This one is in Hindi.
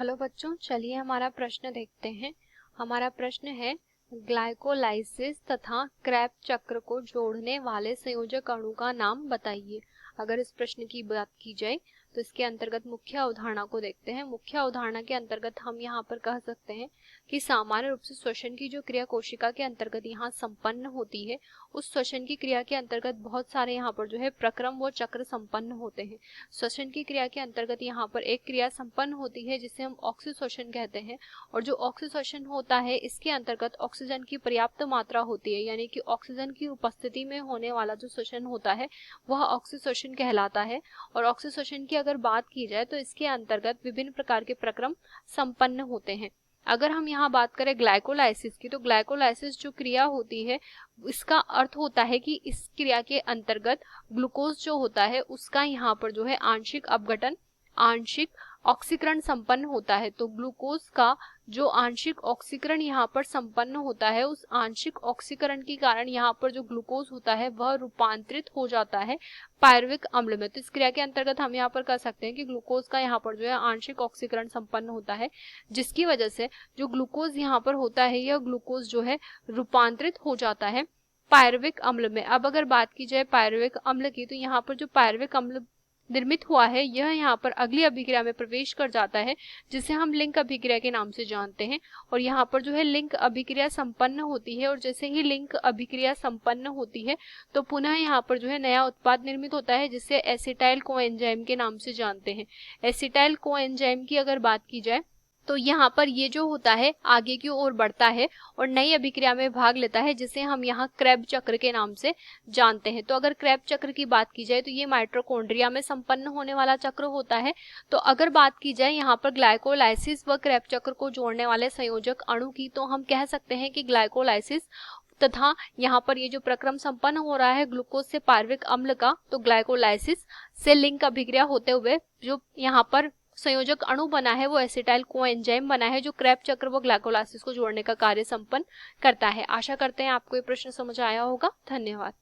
हेलो बच्चों, चलिए हमारा प्रश्न देखते हैं। हमारा प्रश्न है ग्लाइकोलाइसिस तथा क्रेब चक्र को जोड़ने वाले संयोजक अणु का नाम बताइए। अगर इस प्रश्न की बात की जाए तो इसके अंतर्गत मुख्य अवधारणा को देखते हैं। मुख्य अवधारणा के अंतर्गत हम यहाँ पर कह सकते हैं कि सामान्य रूप से श्वसन की जो क्रिया कोशिका के अंतर्गत यहाँ संपन्न होती है, उस श्वसन की क्रिया के अंतर्गत बहुत सारे यहाँ पर जो है प्रक्रम व चक्र संपन्न होते हैं। श्वसन की क्रिया के अंतर्गत यहाँ पर एक क्रिया संपन्न होती है जिसे हम ऑक्सीश्वसन कहते हैं, और जो ऑक्सीश्वसन होता है इसके अंतर्गत ऑक्सीजन की पर्याप्त मात्रा होती है, यानी कि ऑक्सीजन की उपस्थिति में होने वाला जो श्वसन होता है वह ऑक्सीश्वसन कहलाता है। और ऑक्सीश्वसन की अगर बात की जाए तो इसके अंतर्गत विभिन्न प्रकार के प्रक्रम संपन्न होते हैं। अगर हम यहाँ बात करें ग्लाइकोलाइसिस की, तो ग्लाइकोलाइसिस जो क्रिया होती है इसका अर्थ होता है कि इस क्रिया के अंतर्गत ग्लूकोज जो होता है उसका यहाँ पर जो है आंशिक अपघटन, आंशिक ऑक्सीकरण संपन्न होता है। तो ग्लूकोज का जो आंशिक ऑक्सीकरण यहाँ पर संपन्न होता है, उस आंशिक ऑक्सीकरण के कारण यहाँ पर जो ग्लूकोज होता है वह रूपांतरित हो जाता है पायरुविक अम्ल में। तो इस क्रिया के अंतर्गत हम यहाँ पर कह सकते हैं कि ग्लूकोज का यहाँ पर जो है आंशिक ऑक्सीकरण संपन्न होता है, जिसकी वजह से जो ग्लूकोज यहाँ पर होता है यह ग्लूकोज जो है रूपांतरित हो जाता है पायरुविक अम्ल में। अब अगर बात की जाए पायरुविक अम्ल की, तो यहाँ पर जो पायरुविक अम्ल निर्मित हुआ है यह यहाँ पर अगली अभिक्रिया में प्रवेश कर जाता है, जिसे हम लिंक अभिक्रिया के नाम से जानते हैं। और यहाँ पर जो है लिंक अभिक्रिया संपन्न होती है, और जैसे ही लिंक अभिक्रिया संपन्न होती है तो पुनः यहाँ पर जो है नया उत्पाद निर्मित होता है, जिसे एसिटाइल कोएंजाइम के नाम से जानते हैं। एसिटाइल कोएंजाइम की अगर बात की जाए तो यहाँ पर ये जो होता है आगे की ओर बढ़ता है और नई अभिक्रिया में भाग लेता है, जिसे हम यहाँ क्रेब चक्र के नाम से जानते हैं। तो अगर क्रेब चक्र की बात की जाए तो ये माइटोकॉन्ड्रिया में संपन्न होने वाला चक्र होता है। तो अगर बात की जाए यहाँ पर ग्लाइकोलाइसिस व क्रेब चक्र को जोड़ने वाले संयोजक अणु की, तो हम कह सकते हैं कि ग्लाइकोलाइसिस तथा यहाँ पर ये जो प्रक्रम संपन्न हो रहा है ग्लूकोज से पायरुविक अम्ल का, तो ग्लाइकोलाइसिस से लिंक अभिक्रिया होते हुए जो यहाँ पर संयोजक अणु बना है वो एसिटाइल कोएंजाइम बना है, जो क्रेब चक्र व ग्लाइकोलाइसिस को जोड़ने का कार्य संपन्न करता है। आशा करते हैं आपको ये प्रश्न समझ आया होगा। धन्यवाद।